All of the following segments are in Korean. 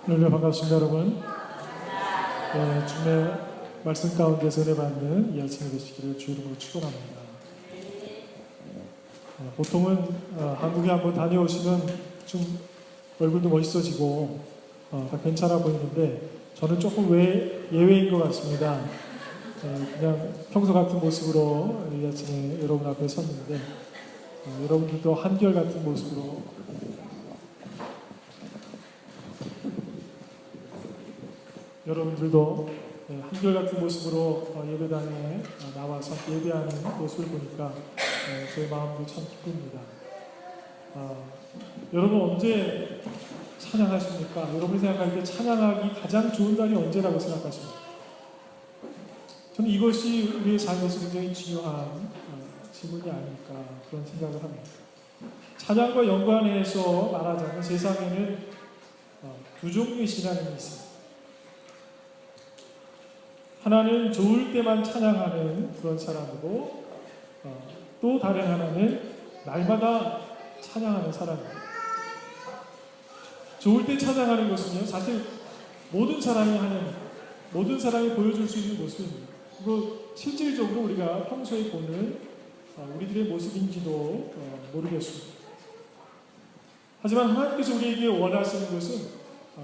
할렐루야, 반갑습니다, 여러분. 네, 주님의 말씀 가운데서 은혜 받는 이 아침이 되시기를 주 이름으로 축원합니다. 보통은 한국에 한번 다녀오시면 좀 얼굴도 멋있어지고 다 괜찮아 보이는데 저는 조금 예외인 것 같습니다. 그냥 평소 같은 모습으로 이 아침에 여러분 앞에 섰는데 여러분들도 한결같은 모습으로 여러분들도 한결같은 모습으로 예배당에 나와서 예배하는 모습을 보니까 제 마음도 참 기쁩니다. 여러분 언제 찬양하십니까? 여러분이 생각할 때 찬양하기 가장 좋은 날이 언제라고 생각하십니까? 저는 이것이 우리의 삶에서 굉장히 중요한 질문이 아닐까 그런 생각을 합니다. 찬양과 연관해서 말하자면 세상에는 두 종류의 신앙인이 있습니다. 하나는 좋을 때만 찬양하는 그런 사람이고 또 다른 하나는 날마다 찬양하는 사람입니다. 좋을 때 찬양하는 것은요, 사실 모든 사람이 보여줄 수 있는 모습입니다. 그리고 실질적으로 우리가 평소에 보는 우리들의 모습인지도 모르겠습니다. 하지만 하나님께서 우리에게 원하시는 것은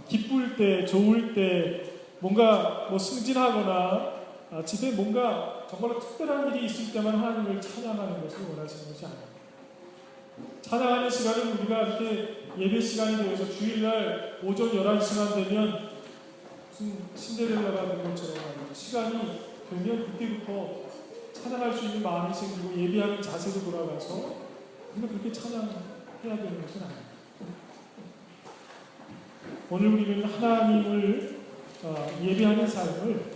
기쁠 때, 좋을 때, 뭔가 승진하거나 집에 뭔가 정말로 특별한 일이 있을 때만 하나님을 찬양하는 것을 원하시는 것이 아닙니다. 찬양하는 시간은 우리가 이렇게 예배 시간이 되어서 주일날 오전 11시만 되면 무슨 신데렐라가 된 것처럼 말이죠. 시간이 되면 그때부터 찬양할 수 있는 마음이 생기고 예배하는 자세로 돌아가서 우리가 그렇게 찬양해야 되는 것은 아닙니다. 오늘 우리는 하나님을 예배하는 삶을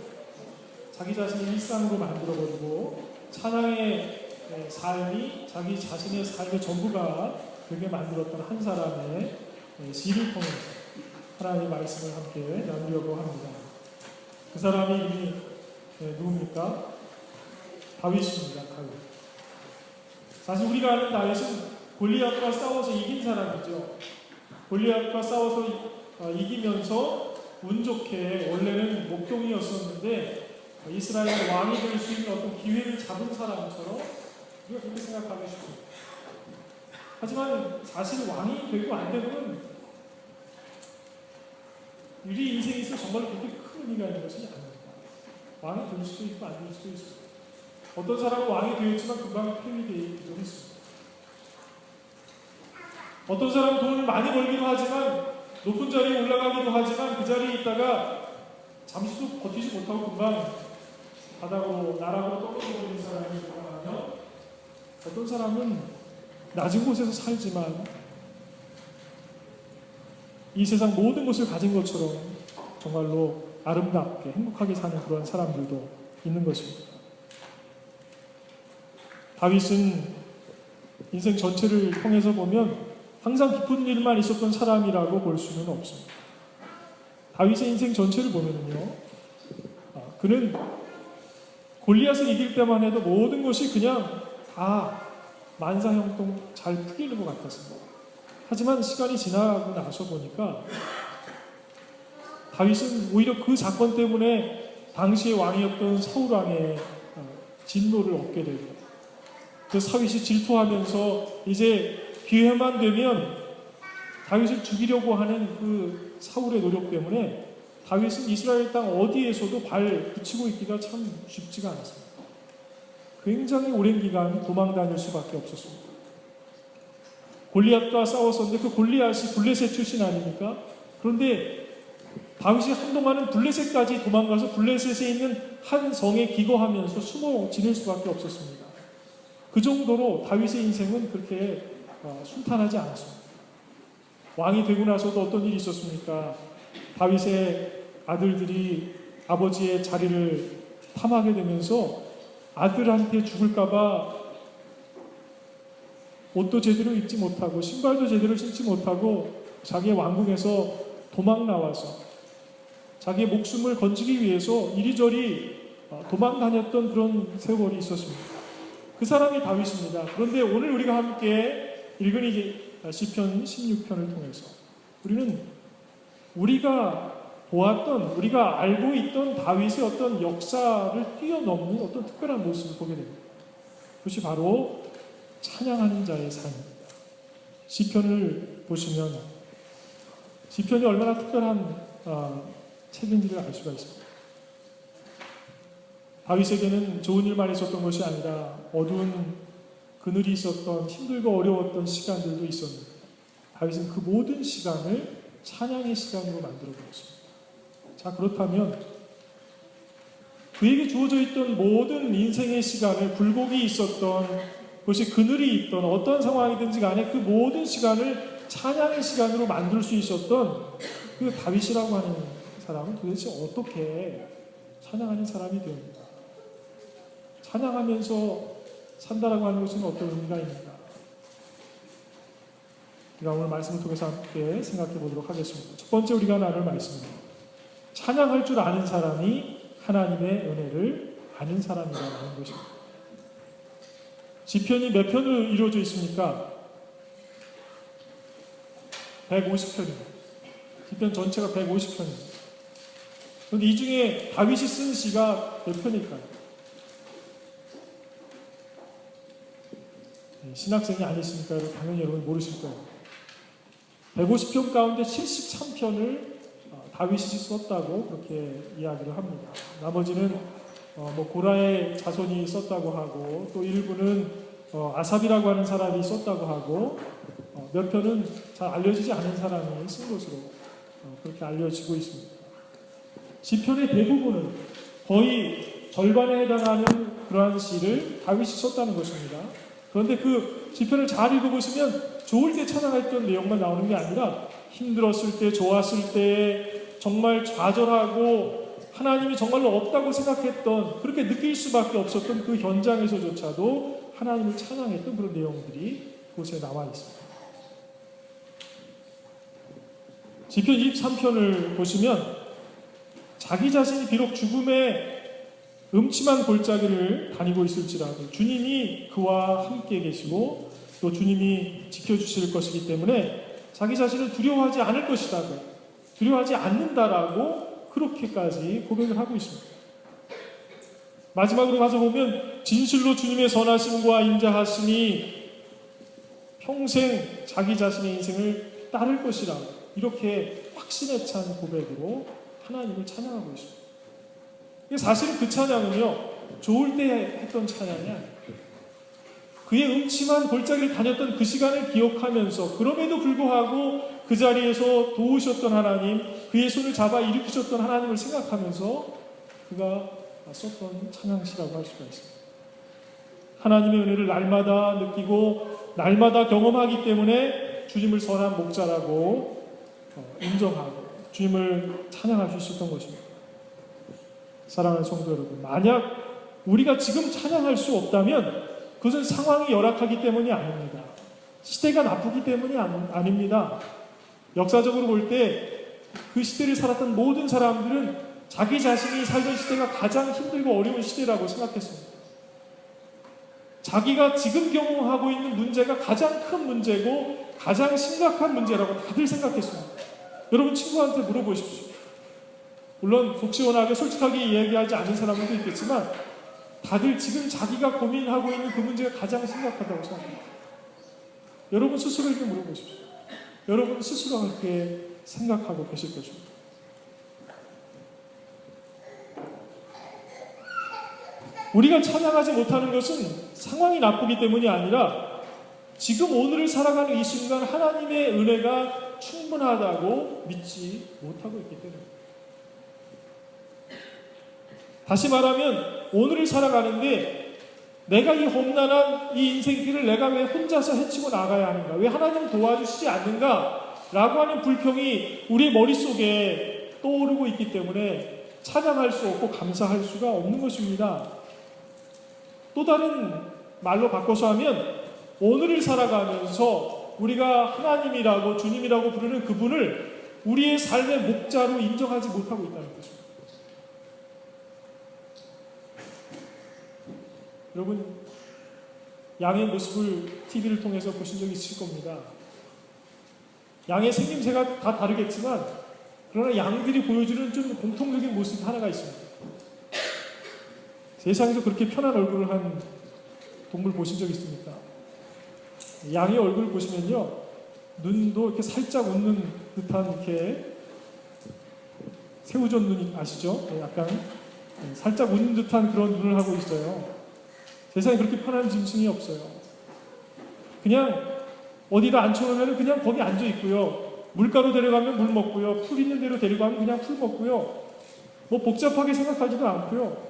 자기 자신의 일상으로 만들어버리고 찬양의 삶이 자기 자신의 삶의 전부가 되게 만들었던 한 사람의 시를 통해서 하나님의 말씀을 함께 나누려고 합니다. 그 사람이 이름이 누굽니까? 다윗입니다. 다윗. 사실 우리가 아는 다윗은 골리앗과 싸워서 이긴 사람이죠. 골리앗과 싸워서 이기면서 운 좋게 원래는 목동이었었는데 이스라엘 왕이 될 수 있는 어떤 기회를 잡은 사람처럼 우리가 그렇게 생각하고 싶습니다. 하지만 사실 왕이 되고 안 되고는 우리 인생에 있어 정말 그렇게 큰 의미가 있는 것이 아닙니다. 왕이 될 수도 있고 안 될 수도 있습니다. 어떤 사람은 왕이 되었지만 금방 폐위되기도 했습니다. 어떤 사람은 돈을 많이 벌기도 하지만 높은 자리에 올라가기도 하지만 그 자리에 있다가 잠시도 버티지 못하고 금방 바닥으로 나락으로 떨어져버리는 사람이 있다면 어떤 사람은 낮은 곳에서 살지만 이 세상 모든 것을 가진 것처럼 정말로 아름답게 행복하게 사는 그런 사람들도 있는 것입니다. 다윗은 인생 전체를 통해서 보면 항상 기쁜 일만 있었던 사람이라고 볼 수는 없습니다. 다윗의 인생 전체를 보면요, 그는 골리앗을 이길 때만 해도 모든 것이 그냥 다 만사형통 잘 풀리는 것 같았습니다. 하지만 시간이 지나고 나서 보니까 다윗은 오히려 그 사건 때문에 당시의 왕이었던 사울 왕의 진노를 얻게 되고 그 다윗이 질투하면서 이제 기회만 되면 다윗을 죽이려고 하는 그 사울의 노력 때문에 다윗은 이스라엘 땅 어디에서도 발 붙이고 있기가 참 쉽지가 않았습니다. 굉장히 오랜 기간 도망 다닐 수밖에 없었습니다. 골리앗과 싸웠었는데 그 골리앗이 블레셋 출신 아닙니까? 그런데 다윗이 한동안은 블레셋까지 도망가서 블레셋에 있는 한 성에 기거하면서 숨어 지낼 수밖에 없었습니다. 그 정도로 다윗의 인생은 그렇게 순탄하지 않았습니다. 왕이 되고 나서도 어떤 일이 있었습니까? 다윗의 아들들이 아버지의 자리를 탐하게 되면서 아들한테 죽을까봐 옷도 제대로 입지 못하고 신발도 제대로 신지 못하고 자기의 왕궁에서 도망 나와서 자기의 목숨을 건지기 위해서 이리저리 도망 다녔던 그런 세월이 있었습니다. 그 사람이 다윗입니다. 그런데 오늘 우리가 함께 읽은 이제 시편 16편을 통해서 우리는 우리가 보았던, 우리가 알고 있던 다윗의 어떤 역사를 뛰어넘는 어떤 특별한 모습을 보게 됩니다. 그것이 바로 찬양하는 자의 삶입니다. 시편을 보시면 시편이 얼마나 특별한 책인지를 알 수가 있습니다. 다윗에게는 좋은 일만 있었던 것이 아니라 어두운 그늘이 있었던 힘들고 어려웠던 시간들도 있었는데 다윗은 그 모든 시간을 찬양의 시간으로 만들어 보았습니다. 자, 그렇다면 그에게 주어져 있던 모든 인생의 시간을 굴곡이 있었던 그것이 그늘이 있던 어떤 상황이든지 간에 그 모든 시간을 찬양의 시간으로 만들 수 있었던 그 다윗이라고 하는 사람은 도대체 어떻게 찬양하는 사람이 되었는가? 찬양하면서 산다라고 하는 것은 어떤 의미가 있는가? 우리가 오늘 말씀을 통해서 함께 생각해 보도록 하겠습니다. 첫 번째 우리가 나눌 말씀입니다. 찬양할 줄 아는 사람이 하나님의 은혜를 아는 사람이라는 것입니다. 시편이 몇 편으로 이루어져 있습니까? 150편입니다. 시편 전체가 150편입니다. 그런데 이 중에 다윗이 쓴 시가 몇 편일까요? 신학생이 아니시니까 당연히 여러분 모르실 거예요. 150편 가운데 73편을 다윗이 썼다고 그렇게 이야기를 합니다. 나머지는 고라의 자손이 썼다고 하고 또 일부는 아삽이라고 하는 사람이 썼다고 하고 몇 편은 잘 알려지지 않은 사람이 쓴 것으로 그렇게 알려지고 있습니다. 시편의 대부분은 거의 절반에 해당하는 그러한 시를 다윗이 썼다는 것입니다. 그런데 그 시편을 잘 읽어보시면 좋을 때 찬양했던 내용만 나오는 게 아니라 힘들었을 때, 좋았을 때, 정말 좌절하고 하나님이 정말로 없다고 생각했던, 그렇게 느낄 수밖에 없었던 그 현장에서조차도 하나님을 찬양했던 그런 내용들이 그곳에 나와 있습니다. 시편 23편을 보시면 자기 자신이 비록 죽음의 음침한 골짜기를 다니고 있을지라도 주님이 그와 함께 계시고 또 주님이 지켜주실 것이기 때문에 자기 자신을 두려워하지 않을 것이다, 두려워하지 않는다라고 그렇게까지 고백을 하고 있습니다. 마지막으로 가서 보면 진실로 주님의 선하심과 인자하심이 평생 자기 자신의 인생을 따를 것이라 이렇게 확신에 찬 고백으로 하나님을 찬양하고 있습니다. 사실은 그 찬양은요, 좋을 때 했던 찬양이 아니에요. 그의 음침한 골짜기를 다녔던 그 시간을 기억하면서 그럼에도 불구하고 그 자리에서 도우셨던 하나님, 그의 손을 잡아 일으키셨던 하나님을 생각하면서 그가 썼던 찬양시라고 할 수가 있습니다. 하나님의 은혜를 날마다 느끼고 날마다 경험하기 때문에 주님을 선한 목자라고 인정하고 주님을 찬양할 수 있었던 것입니다. 사랑하는 성도 여러분, 만약 우리가 지금 찬양할 수 없다면 그것은 상황이 열악하기 때문이 아닙니다. 시대가 나쁘기 때문이 아닙니다. 역사적으로 볼 때 그 시대를 살았던 모든 사람들은 자기 자신이 살던 시대가 가장 힘들고 어려운 시대라고 생각했습니다. 자기가 지금 경험하고 있는 문제가 가장 큰 문제고 가장 심각한 문제라고 다들 생각했습니다. 여러분 친구한테 물어보십시오. 물론 속 시원하게 솔직하게 이야기하지 않은 사람들도 있겠지만 다들 지금 자기가 고민하고 있는 그 문제가 가장 심각하다고 생각합니다. 여러분 스스로에게 물어보십시오. 여러분 스스로 그렇게 생각하고 계실 것입니다. 우리가 찬양하지 못하는 것은 상황이 나쁘기 때문이 아니라 지금 오늘을 살아가는 이 순간 하나님의 은혜가 충분하다고 믿지 못하고 있기 때문입니다. 다시 말하면 오늘을 살아가는데 내가 이 험난한 이 인생길을 내가 왜 혼자서 헤치고 나가야 하는가? 왜 하나님 도와주시지 않는가? 라고 하는 불평이 우리의 머릿속에 떠오르고 있기 때문에 찬양할 수 없고 감사할 수가 없는 것입니다. 또 다른 말로 바꿔서 하면 오늘을 살아가면서 우리가 하나님이라고 주님이라고 부르는 그분을 우리의 삶의 목자로 인정하지 못하고 있다는 것입니다. 여러분, 양의 모습을 TV를 통해서 보신 적이 있을 겁니다. 양의 생김새가 다 다르겠지만 그러나 양들이 보여주는 좀 공통적인 모습이 하나가 있습니다. 세상에서 그렇게 편한 얼굴을 한 동물 보신 적 있습니까? 양의 얼굴 보시면요, 눈도 이렇게 살짝 웃는 듯한 이렇게 새우젓 눈이 아시죠? 약간 살짝 웃는 듯한 그런 눈을 하고 있어요. 세상에 그렇게 편한 짐승이 없어요. 그냥 어디다 앉혀놓으면 그냥 거기 앉아 있고요. 물가로 데려가면 물 먹고요. 풀 있는 데로 데려가면 그냥 풀 먹고요. 뭐 복잡하게 생각하지도 않고요.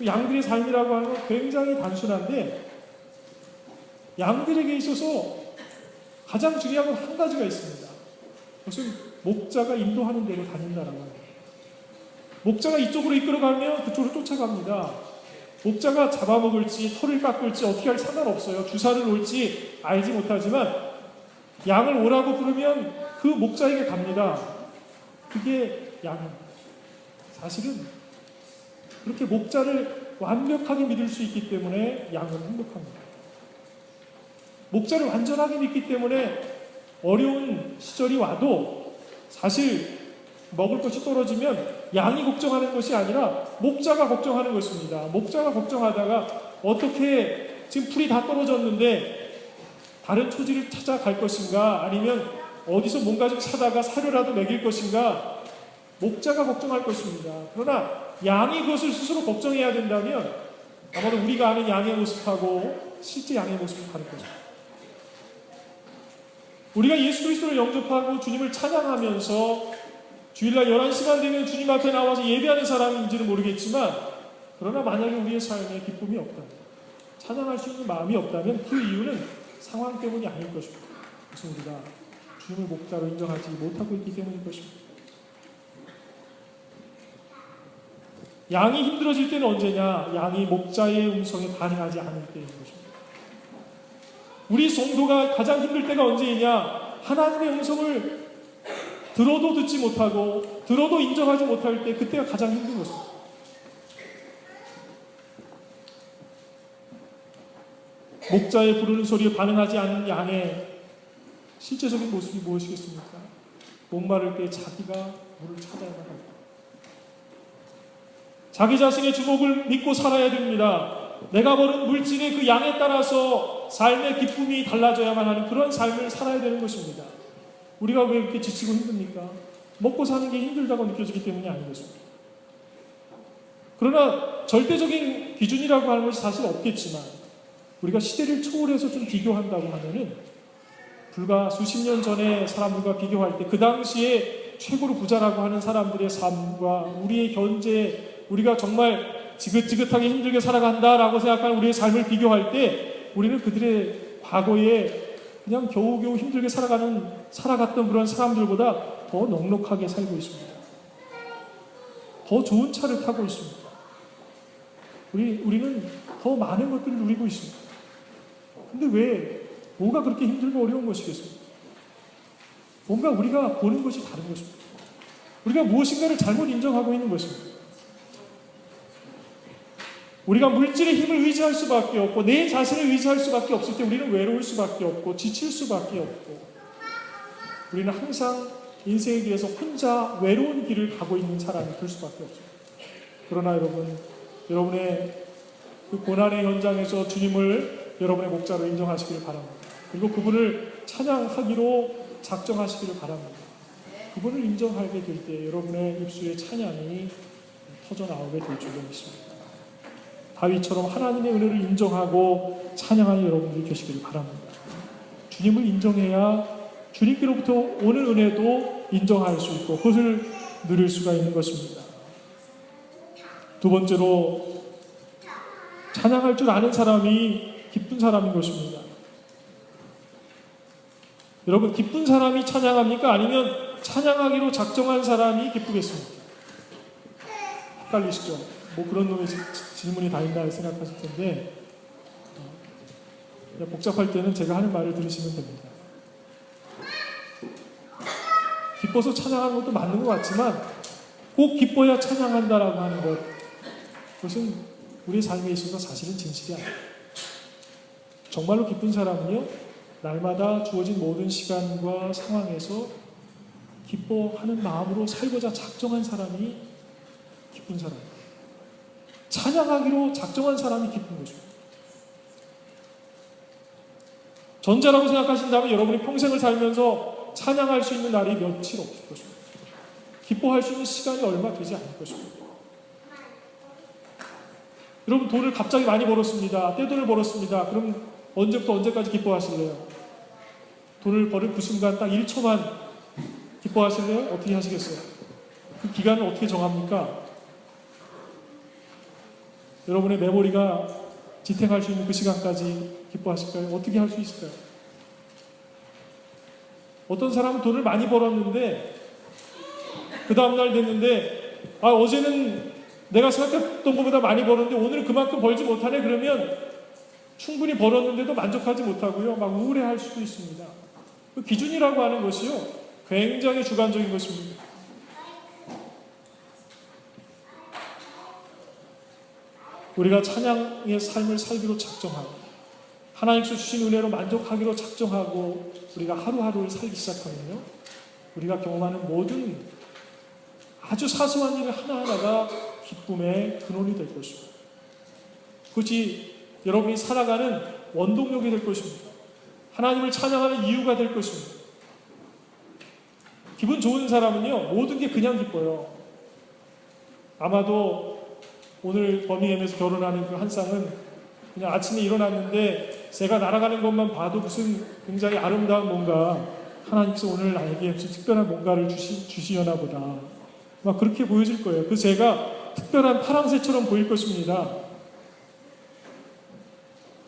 양들의 삶이라고 하는 건 굉장히 단순한데, 양들에게 있어서 가장 중요한 건 한 가지가 있습니다. 그것은 목자가 인도하는 대로 다닌다라고 합니다. 목자가 이쪽으로 이끌어가면 그쪽으로 쫓아갑니다. 목자가 잡아먹을지 털을 깎을지 어떻게 할지 상관없어요. 주사를 놓을지 알지 못하지만 양을 오라고 부르면 그 목자에게 갑니다. 그게 양입니다. 사실은 그렇게 목자를 완벽하게 믿을 수 있기 때문에 양은 행복합니다. 목자를 완전하게 믿기 때문에 어려운 시절이 와도 사실 먹을 것이 떨어지면 양이 걱정하는 것이 아니라 목자가 걱정하는 것입니다. 목자가 걱정하다가 어떻게 지금 풀이 다 떨어졌는데 다른 초지를 찾아갈 것인가, 아니면 어디서 뭔가 좀 사다가 사료라도 먹일 것인가, 목자가 걱정할 것입니다. 그러나 양이 그것을 스스로 걱정해야 된다면 아마도 우리가 아는 양의 모습하고 실제 양의 모습은 다를 것입니다. 우리가 예수 그리스도를 영접하고 주님을 찬양하면서 주일날 11시간 되면 주님 앞에 나와서 예배하는 사람인지는 모르겠지만, 그러나 만약에 우리의 삶에 기쁨이 없다면, 찬양할 수 있는 마음이 없다면 그 이유는 상황 때문이 아닐 것입니다. 그래서 우리가 주님을 목자로 인정하지 못하고 있기 때문인 것입니다. 양이 힘들어질 때는 언제냐? 양이 목자의 음성에 반응하지 않을 때인 것입니다. 우리 성도가 가장 힘들 때가 언제이냐? 하나님의 음성을 들어도 듣지 못하고 들어도 인정하지 못할 때, 그때가 가장 힘든 것입니다. 목자의 부르는 소리에 반응하지 않는 양의 실제적인 모습이 무엇이겠습니까? 목마를 때 자기가 물을 찾아야 합니다. 자기 자신의 주목을 믿고 살아야 됩니다. 내가 버는 물질의 그 양에 따라서 삶의 기쁨이 달라져야만 하는 그런 삶을 살아야 되는 것입니다. 우리가 왜 이렇게 지치고 힘듭니까? 먹고 사는 게 힘들다고 느껴지기 때문이 아니겠습니다. 그러나 절대적인 기준이라고 하는 것이 사실 없겠지만, 우리가 시대를 초월해서 좀 비교한다고 하면은, 불과 수십 년 전에 사람들과 비교할 때 그 당시에 최고로 부자라고 하는 사람들의 삶과 우리의 현재, 우리가 정말 지긋지긋하게 힘들게 살아간다라고 생각하는 우리의 삶을 비교할 때, 우리는 그들의 과거에 그냥 겨우겨우 힘들게 살아갔던 그런 사람들보다 더 넉넉하게 살고 있습니다. 더 좋은 차를 타고 있습니다. 우리는 더 많은 것들을 누리고 있습니다. 근데 왜, 뭐가 그렇게 힘들고 어려운 것이겠습니까? 뭔가 우리가 보는 것이 다른 것입니다. 우리가 무엇인가를 잘못 인정하고 있는 것입니다. 우리가 물질의 힘을 의지할 수밖에 없고 내 자신을 의지할 수밖에 없을 때 우리는 외로울 수밖에 없고 지칠 수밖에 없고, 우리는 항상 인생의 길에서 혼자 외로운 길을 가고 있는 사람이 될 수밖에 없습니다. 그러나 여러분의 그 고난의 현장에서 주님을 여러분의 목자로 인정하시기를 바랍니다. 그리고 그분을 찬양하기로 작정하시기를 바랍니다. 그분을 인정하게 될 때 여러분의 입술에 찬양이 터져 나오게 될 줄로 믿습니다. 다윗처럼 하나님의 은혜를 인정하고 찬양하는 여러분들이 계시기를 바랍니다. 주님을 인정해야 주님께로부터 오는 은혜도 인정할 수 있고 그것을 누릴 수가 있는 것입니다. 두 번째로, 찬양할 줄 아는 사람이 기쁜 사람인 것입니다. 여러분, 기쁜 사람이 찬양합니까? 아니면 찬양하기로 작정한 사람이 기쁘겠습니까? 헷갈리시죠? 뭐 그런 놈의 질문이 다 있나 생각하실 텐데, 복잡할 때는 제가 하는 말을 들으시면 됩니다. 기뻐서 찬양하는 것도 맞는 것 같지만 꼭 기뻐야 찬양한다라고 하는 것, 그것은 우리의 삶에 있어서 사실은 진실이 아닙니다. 정말로 기쁜 사람은요, 날마다 주어진 모든 시간과 상황에서 기뻐하는 마음으로 살고자 작정한 사람이 기쁜 사람. 찬양하기로 작정한 사람이 기쁜 것입니다. 전자라고 생각하신다면 여러분이 평생을 살면서 찬양할 수 있는 날이 며칠 없을 것입니다. 기뻐할 수 있는 시간이 얼마 되지 않을 것입니다. 여러분 돈을 갑자기 많이 벌었습니다. 떼돈을 벌었습니다. 그럼 언제부터 언제까지 기뻐하실래요? 돈을 벌을 그 순간 딱 1초만 기뻐하실래요? 어떻게 하시겠어요? 그 기간을 어떻게 정합니까? 여러분의 메모리가 지탱할 수 있는 그 시간까지 기뻐하실까요? 어떻게 할 수 있을까요? 어떤 사람은 돈을 많이 벌었는데 그 다음날 됐는데 어제는 내가 생각했던 것보다 많이 벌었는데 오늘은 그만큼 벌지 못하네. 그러면 충분히 벌었는데도 만족하지 못하고요. 막 우울해할 수도 있습니다. 그 기준이라고 하는 것이요. 굉장히 주관적인 것입니다. 우리가 찬양의 삶을 살기로 작정하고 하나님께서 주신 은혜로 만족하기로 작정하고 우리가 하루하루를 살기 시작하면요. 우리가 경험하는 모든 아주 사소한 일 하나하나가 기쁨의 근원이 될 것입니다. 그것이 여러분이 살아가는 원동력이 될 것입니다. 하나님을 찬양하는 이유가 될 것입니다. 기분 좋은 사람은요, 모든 게 그냥 기뻐요. 아마도 오늘 버밍엄에서 결혼하는 그 한 쌍은 그냥 아침에 일어났는데 새가 날아가는 것만 봐도 무슨 굉장히 아름다운 뭔가 하나님께서 오늘 나에게 무슨 특별한 뭔가를 주시려나 보다. 막 그렇게 보여질 거예요. 그 새가 특별한 파랑새처럼 보일 것입니다.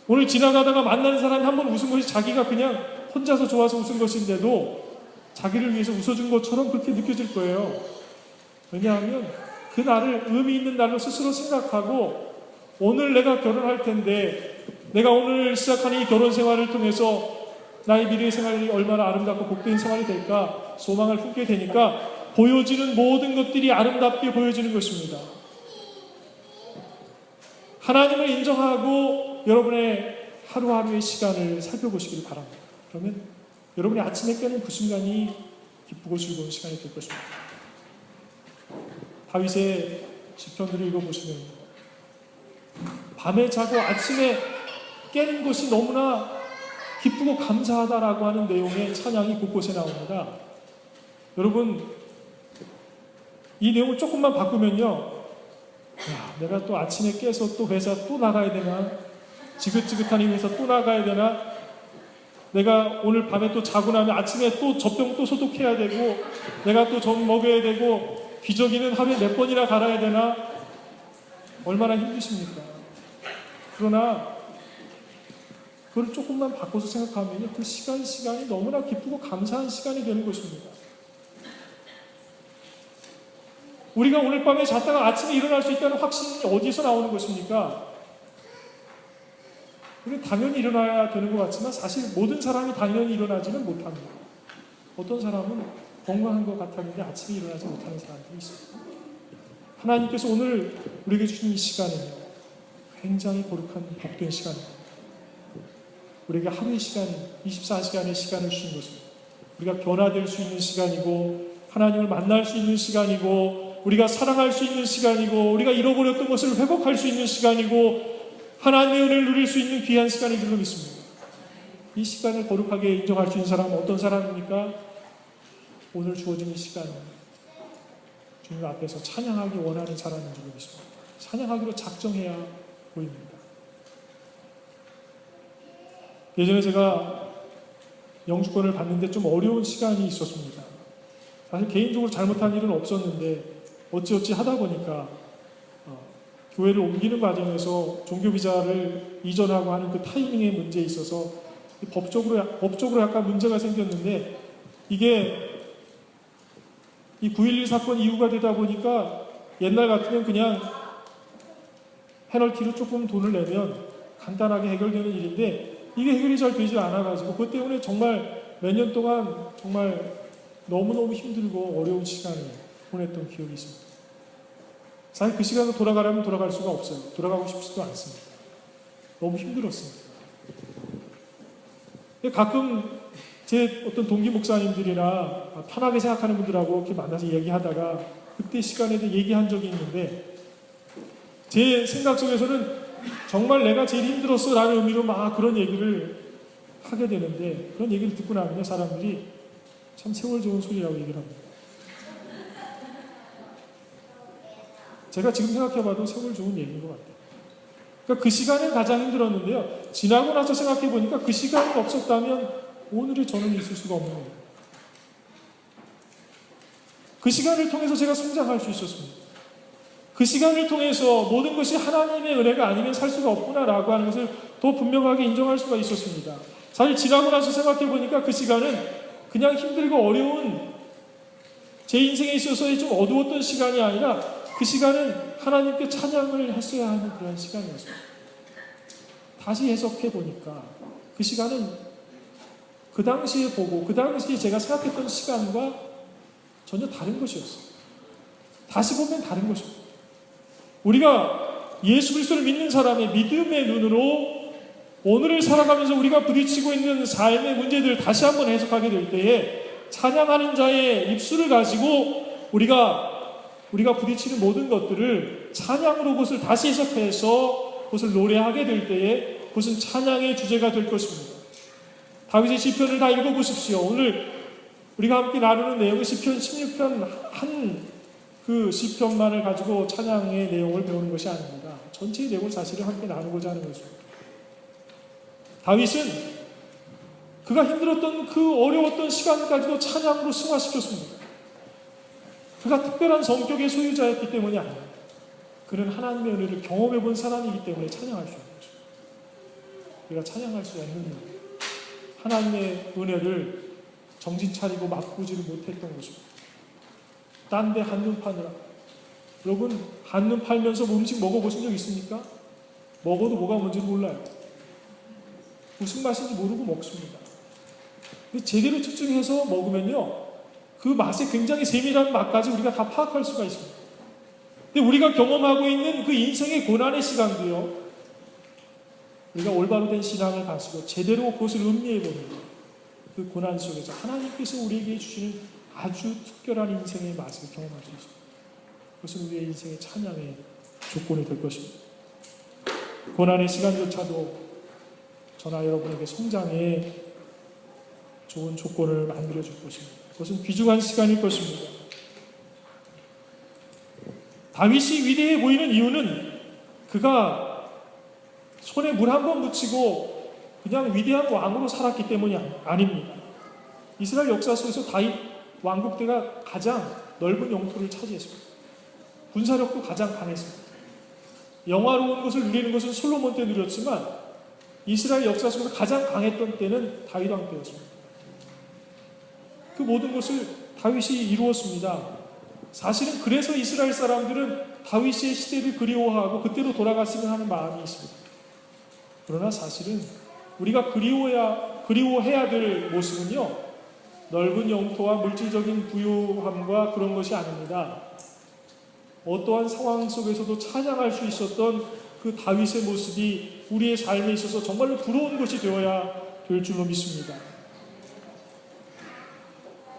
오늘 지나가다가 만나는 사람이 한 번 웃은 것이 자기가 그냥 혼자서 좋아서 웃은 것인데도 자기를 위해서 웃어준 것처럼 그렇게 느껴질 거예요. 왜냐하면 그 날을 의미 있는 날로 스스로 생각하고 오늘 내가 결혼할 텐데 내가 오늘 시작하는 이 결혼 생활을 통해서 나의 미래의 생활이 얼마나 아름답고 복된 생활이 될까 소망을 품게 되니까 보여지는 모든 것들이 아름답게 보여지는 것입니다. 하나님을 인정하고 여러분의 하루하루의 시간을 살펴보시길 바랍니다. 그러면 여러분이 아침에 깨는 그 순간이 기쁘고 즐거운 시간이 될 것입니다. 다윗의 시편들을 읽어보시면 밤에 자고 아침에 깨는 것이 너무나 기쁘고 감사하다라고 하는 내용의 찬양이 곳곳에 나옵니다. 여러분 이 내용을 조금만 바꾸면요, 내가 또 아침에 깨서 또 회사 또 나가야 되나, 지긋지긋한 이 회사 또 나가야 되나, 내가 오늘 밤에 또 자고 나면 아침에 또 젖병 또 소독해야 되고 내가 또 젖 먹여야 되고 기저귀는 하루에 몇 번이나 갈아야 되나, 얼마나 힘드십니까? 그러나 그걸 조금만 바꿔서 생각하면 그 시간이 너무나 기쁘고 감사한 시간이 되는 것입니다. 우리가 오늘 밤에 잤다가 아침에 일어날 수 있다는 확신이 어디서 나오는 것입니까? 우리는 당연히 일어나야 되는 것 같지만 사실 모든 사람이 당연히 일어나지는 못합니다. 어떤 사람은 건강한 것 같았는데 아침에 일어나지 못하는 사람들이 있습니다. 하나님께서 오늘 우리에게 주신 이 시간은요, 굉장히 거룩한 복된 시간입니다. 우리에게 하루의 시간, 24시간의 시간을 주신 것입니다. 우리가 변화될 수 있는 시간이고 하나님을 만날 수 있는 시간이고 우리가 사랑할 수 있는 시간이고 우리가 잃어버렸던 것을 회복할 수 있는 시간이고 하나님의 은혜를 누릴 수 있는 귀한 시간인 줄로 믿습니다. 이 시간을 거룩하게 인정할 수 있는 사람은 어떤 사람입니까? 오늘 주어진 이 시간은 주님 앞에서 찬양하기 원하는 사람인 줄로 믿습니다. 찬양하기로 작정해야 보입니다. 예전에 제가 영주권을 받는데 좀 어려운 시간이 있었습니다. 사실 개인적으로 잘못한 일은 없었는데 어찌어찌 하다 보니까 교회를 옮기는 과정에서 종교비자를 이전하고 하는 그 타이밍의 문제에 있어서 법적으로 약간 문제가 생겼는데 이게 이 9.11 사건 이후가 되다 보니까 옛날 같으면 그냥 페널티로 조금 돈을 내면 간단하게 해결되는 일인데 이게 해결이 잘 되지 않아가지고 그것 때문에 정말 몇 년 동안 정말 너무너무 힘들고 어려운 시간을 보냈던 기억이 있습니다. 사실 그 시간으로 돌아가려면 돌아갈 수가 없어요. 돌아가고 싶지도 않습니다. 너무 힘들었습니다. 가끔 제 어떤 동기 목사님들이나 편하게 생각하는 분들하고 이렇게 만나서 얘기하다가 그때 시간에도 얘기한 적이 있는데, 제 생각 속에서는 정말 내가 제일 힘들었어 라는 의미로 막 그런 얘기를 하게 되는데, 그런 얘기를 듣고 나면 사람들이 참 세월 좋은 소리라고 얘기를 합니다. 제가 지금 생각해봐도 세월 좋은 얘기인 것 같아요. 그러니까 그 시간에 가장 힘들었는데요, 지나고 나서 생각해보니까 그 시간이 없었다면 오늘의 저는 있을 수가 없는 거예요. 그 시간을 통해서 제가 성장할 수 있었습니다. 그 시간을 통해서 모든 것이 하나님의 은혜가 아니면 살 수가 없구나라고 하는 것을 더 분명하게 인정할 수가 있었습니다. 사실 지나고 나서 생각해보니까 그 시간은 그냥 힘들고 어려운 제 인생에 있어서의 좀 어두웠던 시간이 아니라 그 시간은 하나님께 찬양을 했어야 하는 그런 시간이었습니다. 다시 해석해보니까 그 시간은 그 당시에 보고 그 당시에 제가 생각했던 시간과 전혀 다른 것이었어요. 다시 보면 다른 것입니다. 우리가 예수 그리스도를 믿는 사람의 믿음의 눈으로 오늘을 살아가면서 우리가 부딪히고 있는 삶의 문제들을 다시 한번 해석하게 될 때에 찬양하는 자의 입술을 가지고 우리가 부딪히는 모든 것들을 찬양으로 그것을 다시 해석해서 그것을 노래하게 될 때에 그것은 찬양의 주제가 될 것입니다. 다윗의 시편을 다 읽어보십시오. 오늘 우리가 함께 나누는 내용은 시편 16편 한 그 시편만을 가지고 찬양의 내용을 배우는 것이 아닙니다. 전체의 내용을 사실은 함께 나누고자 하는 것입니다. 다윗은 그가 힘들었던 그 어려웠던 시간까지도 찬양으로 승화시켰습니다. 그가 특별한 성격의 소유자였기 때문이 아닙니다. 그는 하나님의 은혜를 경험해 본 사람이기 때문에 찬양할 수 있는 것입니다. 우리가 찬양할 수 없는 이유, 하나님의 은혜를 정신 차리고 맛보지를 못했던 것입니다. 딴 데 한눈 파느라. 여러분, 한눈 팔면서 음식 먹어보신 적 있습니까? 먹어도 뭐가 뭔지 몰라요. 무슨 맛인지 모르고 먹습니다. 근데 제대로 집중해서 먹으면요, 그 맛의 굉장히 세밀한 맛까지 우리가 다 파악할 수가 있습니다. 근데 우리가 경험하고 있는 그 인생의 고난의 시간도요, 우리가 올바로 된 신앙을 가지고 제대로 그것을 음미해보는 그 고난 속에서 하나님께서 우리에게 주시는 아주 특별한 인생의 맛을 경험할 수 있습니다. 그것은 우리의 인생의 찬양의 조건이 될 것입니다. 고난의 시간조차도 저나 여러분에게 성장의 좋은 조건을 만들어줄 것입니다. 그것은 귀중한 시간일 것입니다. 다윗이 위대해 보이는 이유는 그가 손에 물 한 번 묻히고 그냥 위대한 왕으로 살았기 때문이 아닙니다. 이스라엘 역사 속에서 다윗 왕국 때가 가장 넓은 영토를 차지했습니다. 군사력도 가장 강했습니다. 영화로운 것을 누리는 것은 솔로몬 때 누렸지만 이스라엘 역사 속에서 가장 강했던 때는 다윗 왕 때였습니다. 그 모든 것을 다윗이 이루었습니다. 사실은 그래서 이스라엘 사람들은 다윗의 시대를 그리워하고 그때로 돌아갔으면 하는 마음이 있습니다. 그러나 사실은 우리가 그리워해야 될 모습은요, 넓은 영토와 물질적인 부유함과 그런 것이 아닙니다. 어떠한 상황 속에서도 찬양할 수 있었던 그 다윗의 모습이 우리의 삶에 있어서 정말로 부러운 것이 되어야 될 줄로 믿습니다.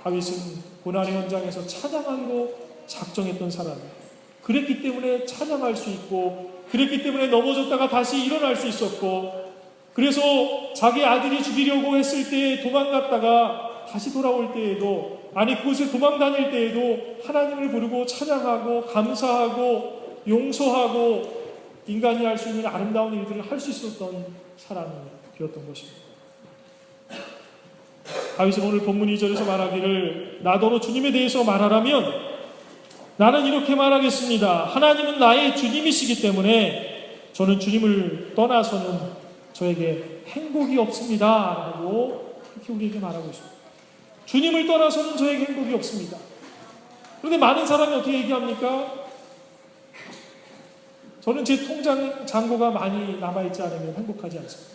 다윗은 고난의 현장에서 찬양하기로 작정했던 사람이에요. 그랬기 때문에 찬양할 수 있고, 그랬기 때문에 넘어졌다가 다시 일어날 수 있었고, 그래서 자기 아들이 죽이려고 했을 때 도망갔다가 다시 돌아올 때에도, 아니 그곳에 도망 다닐 때에도 하나님을 부르고 찬양하고 감사하고 용서하고 인간이 할 수 있는 아름다운 일들을 할 수 있었던 사람이 되었던 것입니다. 다윗은 오늘 본문 2절에서 말하기를, 나더러 주님에 대해서 말하라면 나는 이렇게 말하겠습니다. 하나님은 나의 주님이시기 때문에 저는 주님을 떠나서는 저에게 행복이 없습니다 라고 그렇게 우리에게 말하고 있습니다. 주님을 떠나서는 저에게 행복이 없습니다. 그런데 많은 사람이 어떻게 얘기합니까? 저는 제 통장 잔고가 많이 남아있지 않으면 행복하지 않습니다.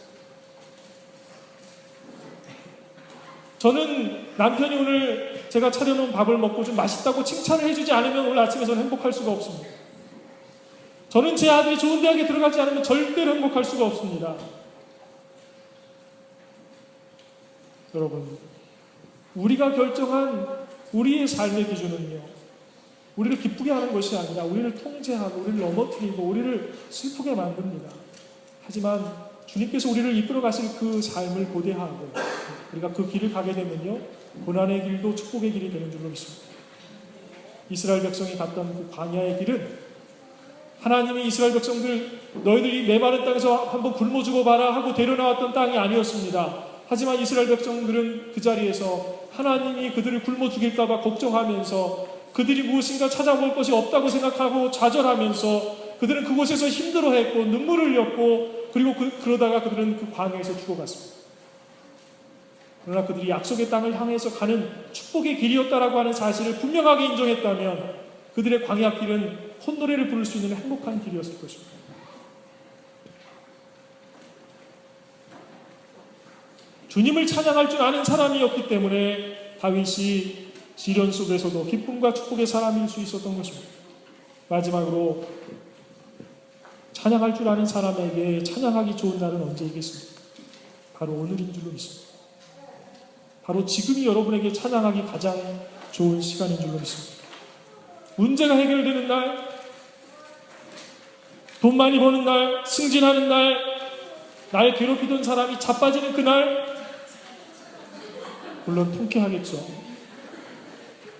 저는 남편이 오늘 제가 차려놓은 밥을 먹고 좀 맛있다고 칭찬을 해주지 않으면 오늘 아침에 저는 행복할 수가 없습니다. 저는 제 아들이 좋은 대학에 들어가지 않으면 절대로 행복할 수가 없습니다. 여러분, 우리가 결정한 우리의 삶의 기준은요, 우리를 기쁘게 하는 것이 아니라 우리를 통제하고 우리를 넘어뜨리고 우리를 슬프게 만듭니다. 하지만 주님께서 우리를 이끌어 가실 그 삶을 고대하고 우리가 그 길을 가게 되면요, 고난의 길도 축복의 길이 되는 줄로 믿습니다. 이스라엘 백성이 갔던 그 광야의 길은 하나님이 이스라엘 백성들 너희들이 메마른 땅에서 한번 굶어 죽어봐라 하고 데려나왔던 땅이 아니었습니다. 하지만 이스라엘 백성들은 그 자리에서 하나님이 그들을 굶어 죽일까 봐 걱정하면서 그들이 무엇인가 찾아볼 것이 없다고 생각하고 좌절하면서 그들은 그곳에서 힘들어했고 눈물을 흘렸고 그리고 그러다가 그들은 그 광야에서 죽어갔습니다. 그러나 그들이 약속의 땅을 향해서 가는 축복의 길이었다라고 하는 사실을 분명하게 인정했다면 그들의 광야 길은 콧노래를 부를 수 있는 행복한 길이었을 것입니다. 주님을 찬양할 줄 아는 사람이었기 때문에 다윗이 시련 속에서도 기쁨과 축복의 사람일 수 있었던 것입니다. 마지막으로 찬양할 줄 아는 사람에게 찬양하기 좋은 날은 언제이겠습니까? 바로 오늘인 줄로 믿습니다. 바로 지금이 여러분에게 찬양하기 가장 좋은 시간인 줄로 믿습니다. 문제가 해결되는 날, 돈 많이 버는 날, 승진하는 날, 날 괴롭히던 사람이 자빠지는 그날, 물론 통쾌하겠죠.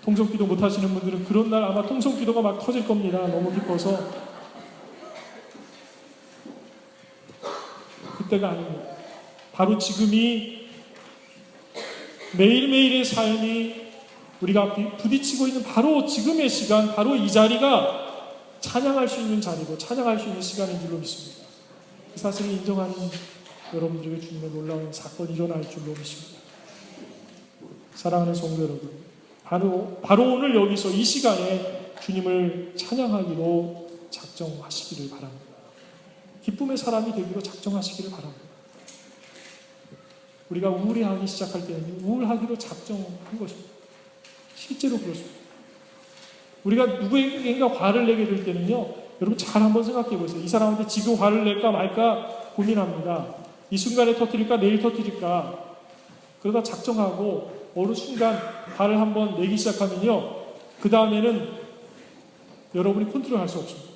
통성기도 못하시는 분들은 그런 날 아마 통성기도가 막 터질 겁니다. 너무 기뻐서. 그때가 아닙니다. 바로 지금이 매일매일의 삶이 우리가 부딪히고 있는 바로 지금의 시간, 바로 이 자리가 찬양할 수 있는 자리고 찬양할 수 있는 시간인 줄로 믿습니다. 그 사실을 인정하는 여러분들에게 주님의 놀라운 사건이 일어날 줄로 믿습니다. 사랑하는 성도 여러분, 바로 오늘 여기서 이 시간에 주님을 찬양하기로 작정하시기를 바랍니다. 기쁨의 사람이 되기로 작정하시기를 바랍니다. 우리가 우울해하기 시작할 때는 우울하기로 작정한 것입니다. 실제로 그렇습니다. 우리가 누구에게인가 화를 내게 될 때는요, 여러분 잘 한번 생각해 보세요. 이 사람한테 지금 화를 낼까 말까 고민합니다. 이 순간에 터뜨릴까 내일 터뜨릴까. 그러다 작정하고 어느 순간 화를 한번 내기 시작하면요, 그 다음에는 여러분이 컨트롤할 수 없습니다.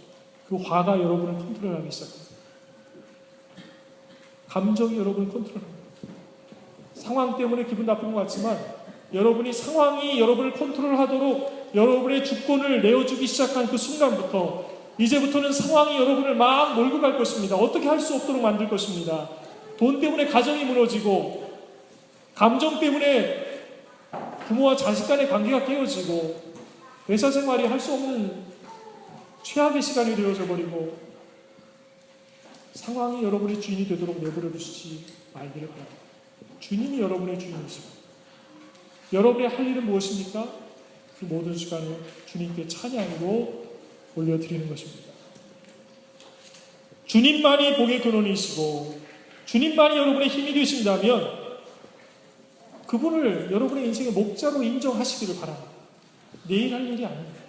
그 화가 여러분을 컨트롤하기 시작합니다. 감정이 여러분을 컨트롤합니다. 상황 때문에 기분 나쁜 것 같지만 여러분이 상황이 여러분을 컨트롤하도록 여러분의 주권을 내어주기 시작한 그 순간부터 이제부터는 상황이 여러분을 막 몰고 갈 것입니다. 어떻게 할 수 없도록 만들 것입니다. 돈 때문에 가정이 무너지고 감정 때문에 부모와 자식 간의 관계가 깨어지고 회사 생활이 할 수 없는 최악의 시간이 되어져 버리고 상황이 여러분의 주인이 되도록 내버려 두시지 말기를 바랍니다. 주님이 여러분의 주인이십니다. 여러분의 할 일은 무엇입니까? 그 모든 시간을 주님께 찬양으로 올려드리는 것입니다. 주님만이 복의 근원이시고 주님만이 여러분의 힘이 되신다면 그분을 여러분의 인생의 목자로 인정하시기를 바랍니다. 내일 할 일이 아닙니다.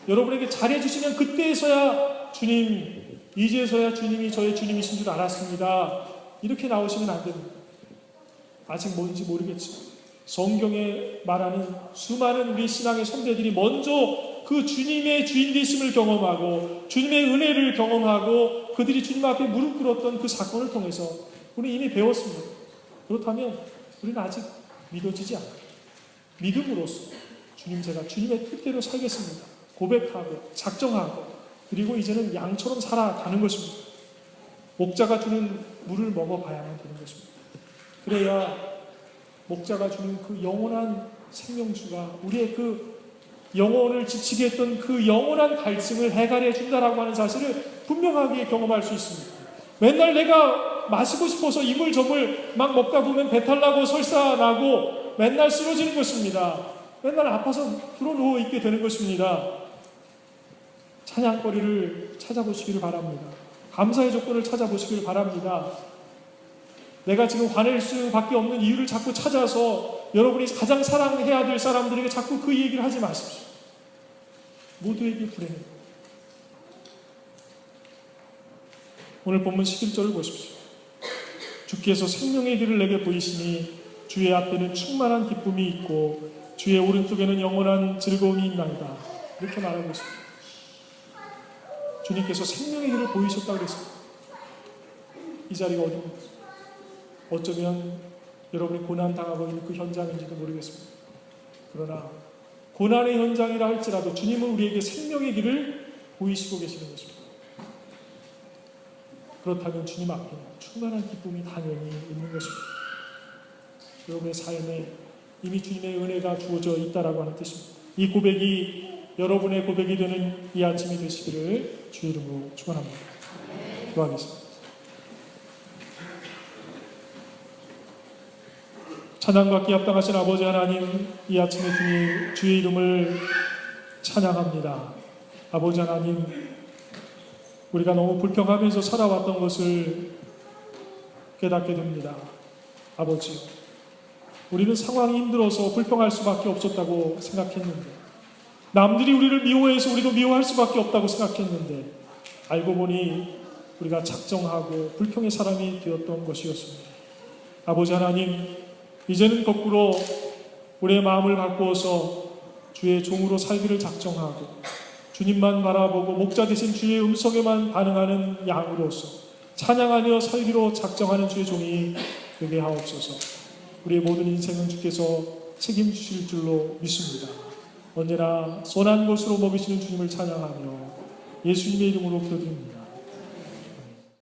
여러분에게 잘해주시면 그때에서야 주님, 이제서야 주님이 저의 주님이신 줄 알았습니다. 이렇게 나오시면 안 됩니다. 아직 뭔지 모르겠지만 성경에 말하는 수많은 우리 신앙의 선배들이 먼저 그 주님의 주인 되심을 경험하고 주님의 은혜를 경험하고 그들이 주님 앞에 무릎 꿇었던 그 사건을 통해서 우리는 이미 배웠습니다. 그렇다면 우리는 아직 믿어지지 않아요. 믿음으로써 주님, 제가 주님의 뜻대로 살겠습니다. 고백하고 작정하고 그리고 이제는 양처럼 살아가는 것입니다. 목자가 주는 물을 먹어봐야만 되는 것입니다. 그래야 목자가 주는 그 영원한 생명수가 우리의 그 영혼을 지치게 했던 그 영원한 갈증을 해결해 준다라고 하는 사실을 분명하게 경험할 수 있습니다. 맨날 내가 마시고 싶어서 이물 저물 막 먹다 보면 배탈 나고 설사 나고 맨날 쓰러지는 것입니다. 맨날 아파서 들어누워 있게 되는 것입니다. 찬양거리를 찾아보시기를 바랍니다. 감사의 조건을 찾아보시기를 바랍니다. 내가 지금 화낼 수밖에 없는 이유를 자꾸 찾아서 여러분이 가장 사랑해야 될 사람들에게 자꾸 그 얘기를 하지 마십시오. 모두에게 불행입니다. 오늘 본문 11절을 보십시오. 주께서 생명의 길을 내게 보이시니 주의 앞에는 충만한 기쁨이 있고 주의 오른쪽에는 영원한 즐거움이 있나이다. 이렇게 말하고 있습니다. 주님께서 생명의 길을 보이셨다고 그랬습니다. 이 자리가 어디입니까? 어쩌면 여러분이 고난당하고 있는 그 현장인지도 모르겠습니다. 그러나 고난의 현장이라 할지라도 주님은 우리에게 생명의 길을 보이시고 계시는 것입니다. 그렇다면 주님 앞에 충만한 기쁨이 당연히 있는 것입니다. 여러분의 삶에 이미 주님의 은혜가 주어져 있다라고 하는 뜻입니다. 이 고백이 여러분의 고백이 되는 이 아침이 되시기를 주의 이름으로 축원합니다. 기도하겠습니다. 찬양받기 합당하신 아버지 하나님, 이 아침에 주의 이름을 찬양합니다. 아버지 하나님, 우리가 너무 불평하면서 살아왔던 것을 깨닫게 됩니다. 아버지, 우리는 상황이 힘들어서 불평할 수밖에 없었다고 생각했는데, 남들이 우리를 미워해서 우리도 미워할 수밖에 없다고 생각했는데, 알고 보니 우리가 작정하고 불평의 사람이 되었던 것이었습니다. 아버지 하나님, 이제는 거꾸로 우리의 마음을 바꾸어서 주의 종으로 살기를 작정하고 주님만 바라보고 목자 되신 주의 음성에만 반응하는 양으로서 찬양하며 살기로 작정하는 주의 종이 되게 하옵소서. 우리의 모든 인생은 주께서 책임지실 줄로 믿습니다. 언제나 선한 것으로 먹이시는 주님을 찬양하며 예수님의 이름으로 기도드립니다.